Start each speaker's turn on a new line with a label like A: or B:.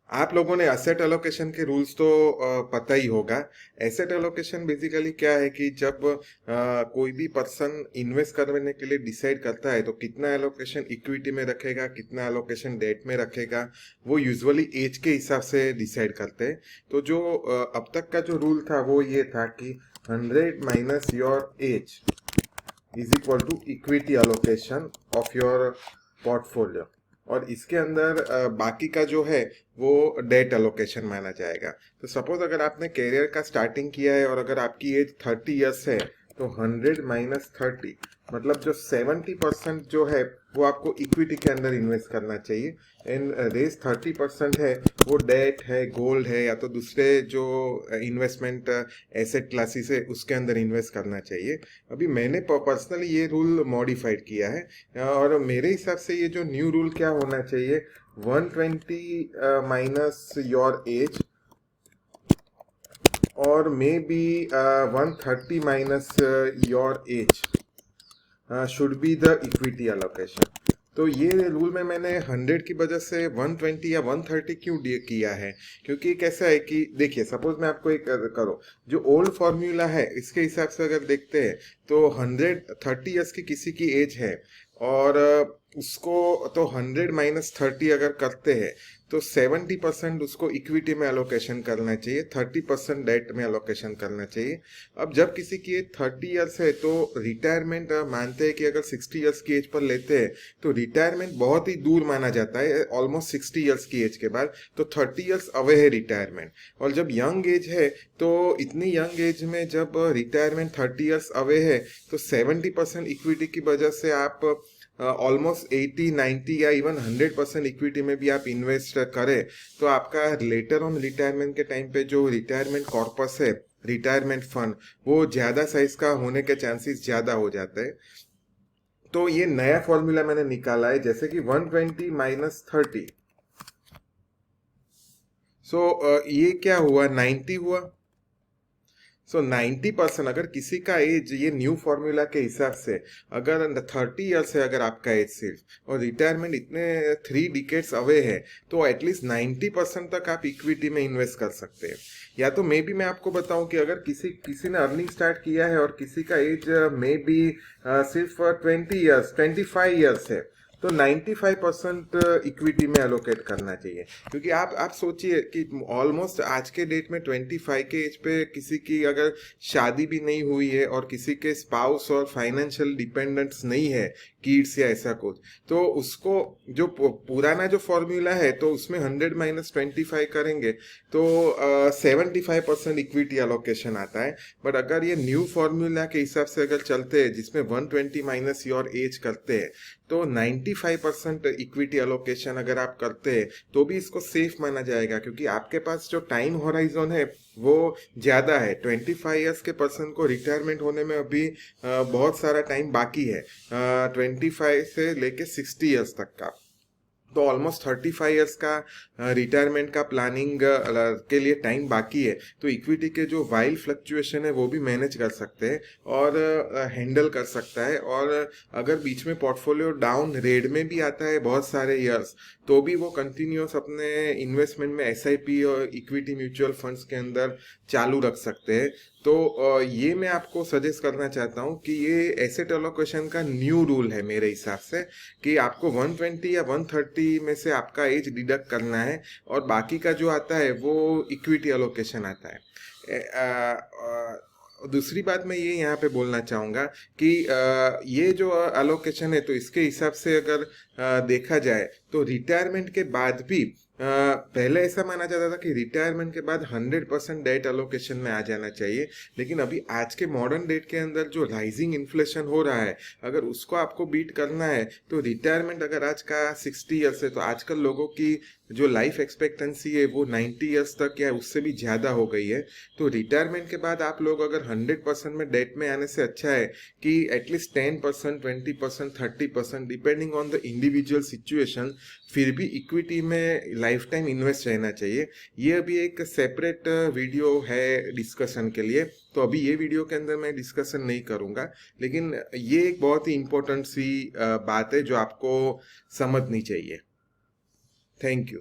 A: आप लोगों ने एसेट एलोकेशन के रूल्स तो पता ही होगा। एसेट एलोकेशन बेसिकली क्या है कि जब कोई भी पर्सन इन्वेस्ट करने के लिए डिसाइड करता है तो कितना एलोकेशन इक्विटी में रखेगा, कितना एलोकेशन डेट में रखेगा, वो यूजुअली एज के हिसाब से डिसाइड करते हैं। तो जो अब तक का जो रूल था वो ये था कि 100 minus your age is equal to equity allocation of your portfolio. और इसके अंदर बाकी का जो है वो डेट एलोकेशन माना जाएगा। तो सपोज अगर आपने कैरियर का स्टार्टिंग किया है और अगर आपकी एज 30 ईयर्स है तो 100 - 30 मतलब जो 70% जो है वो आपको इक्विटी के अंदर इन्वेस्ट करना चाहिए। एंड रेस 30% है वो डेट है, गोल्ड है, या तो दूसरे जो इन्वेस्टमेंट एसेट क्लासेस है उसके अंदर इन्वेस्ट करना चाहिए। अभी मैंने पर्सनली ये रूल मॉडिफाइड किया है और मेरे हिसाब से ये जो न्यू रूल क्या होना चाहिए, 120 माइनस योर एज और may be 130 minus your age should be the equity allocation. तो ये रूल में मैंने 100 की वजह से 120 या 130 क्यों किया है, क्योंकि कैसा है कि देखिए सपोज मैं आपको एक करो, जो ओल्ड फॉर्मूला है इसके हिसाब से अगर देखते हैं तो 130 ईयर्स की किसी की एज है और उसको तो 100 - 30 अगर करते हैं तो 70% उसको इक्विटी में एलोकेशन करना चाहिए, 30% डेट में एलोकेशन करना चाहिए। अब जब किसी की एज 30 ईयर्स है तो रिटायरमेंट मानते हैं कि अगर 60 ईयर्स की एज पर लेते हैं तो रिटायरमेंट बहुत ही दूर माना जाता है, ऑलमोस्ट 60 ईयर्स की एज के बाद तो 30 ईयर्स अवे है रिटायरमेंट। और जब यंग एज है तो इतनी यंग एज में जब रिटायरमेंट 30 ईयर्स अवे है तो 70% इक्विटी की वजह से आप ऑलमोस्ट 80 90 या इवन 100% इक्विटी में भी आप इन्वेस्ट करें तो आपका लेटर ऑन रिटायरमेंट के टाइम पे जो रिटायरमेंट कॉर्पस है, रिटायरमेंट फंड, वो ज्यादा साइज का होने के चांसेस ज्यादा हो जाते हैं। तो ये नया फॉर्मूला मैंने निकाला है, जैसे कि 120 माइनस 30। सो ये क्या हुआ, 90 हुआ। सो 90% अगर किसी का एज ये न्यू फॉर्मूला के हिसाब से अगर 30 ईयर्स है अगर आपका एज सिर्फ और रिटायरमेंट इतने 3 डिकेड्स अवे है तो एटलीस्ट 90% तक आप इक्विटी में इन्वेस्ट कर सकते हैं। या तो मे बी मैं आपको बताऊं कि अगर किसी किसी ने अर्निंग स्टार्ट किया है और किसी का एज मे बी सिर्फ 20 ईयर्स 25 ईयर्स है तो 95% इक्विटी में एलोकेट करना चाहिए। क्योंकि आप सोचिए कि ऑलमोस्ट आज के डेट में 25 के एज पे किसी की अगर शादी भी नहीं हुई है और किसी के स्पाउस और फाइनेंशियल डिपेंडेंट्स नहीं है, किड्स या ऐसा कुछ, तो उसको जो पुराना जो फॉर्मूला है तो उसमें 100 - 25 करेंगे तो 75% इक्विटी एलोकेशन आता है। बट अगर ये न्यू फॉर्मूला के हिसाब से अगर चलते हैं जिसमें 120 माइनस योर एज करते हैं तो 95% इक्विटी एलोकेशन अगर आप करते हैं तो भी इसको सेफ माना जाएगा, क्योंकि आपके पास जो टाइम होराइजन है वो ज्यादा है। 25 ईयर्स के पर्सन को रिटायरमेंट होने में अभी बहुत सारा टाइम बाकी है, 25 से लेके 60 ईयर्स तक का। तो ऑलमोस्ट 35 ईयर्स का रिटायरमेंट का प्लानिंग के लिए टाइम बाकी है। तो इक्विटी के जो वाइल्ड फ्लक्चुएशन है वो भी मैनेज कर सकते हैं और हैंडल कर सकता है। और अगर बीच में पोर्टफोलियो डाउन रेड में भी आता है बहुत सारे ईयर्स तो भी वो कंटिन्यूस अपने इन्वेस्टमेंट में एसआईपी और इक्विटी म्यूचुअल फंड्स के अंदर चालू रख सकते हैं। तो ये मैं आपको सजेस्ट करना चाहता हूँ कि ये एसेट एलोकेशन का न्यू रूल है मेरे हिसाब से, कि आपको 120 या 130 में से आपका एज डिडक्ट करना है और बाकी का जो आता है वो इक्विटी एलोकेशन आता है। दूसरी बात मैं ये यहाँ पे बोलना चाहूँगा कि ये जो एलोकेशन है तो इसके हिसाब से अगर देखा जाए तो रिटायरमेंट के बाद भी पहले ऐसा माना जाता था कि रिटायरमेंट के बाद 100% डेट एलोकेशन में आ जाना चाहिए। लेकिन अभी आज के मॉडर्न डेट के अंदर जो राइजिंग इन्फ्लेशन हो रहा है, अगर उसको आपको बीट करना है तो रिटायरमेंट अगर आज का 60 ईयर्स है तो आजकल लोगों की जो लाइफ एक्सपेक्टेंसी है वो 90 ईयर्स तक या उससे भी ज़्यादा हो गई है। तो रिटायरमेंट के बाद आप लोग अगर 100% में डेट में आने से अच्छा है कि at least 10%, 20%, 30% depending on the individual situation फिर भी इक्विटी में लाइफ टाइम इन्वेस्ट रहना चाहिए। ये अभी एक सेपरेट वीडियो है डिस्कशन के लिए, तो अभी ये वीडियो के अंदर मैं डिस्कशन नहीं करूँगा। लेकिन ये एक बहुत ही इम्पोर्टेंट सी बात है जो आपको समझनी चाहिए। Thank you.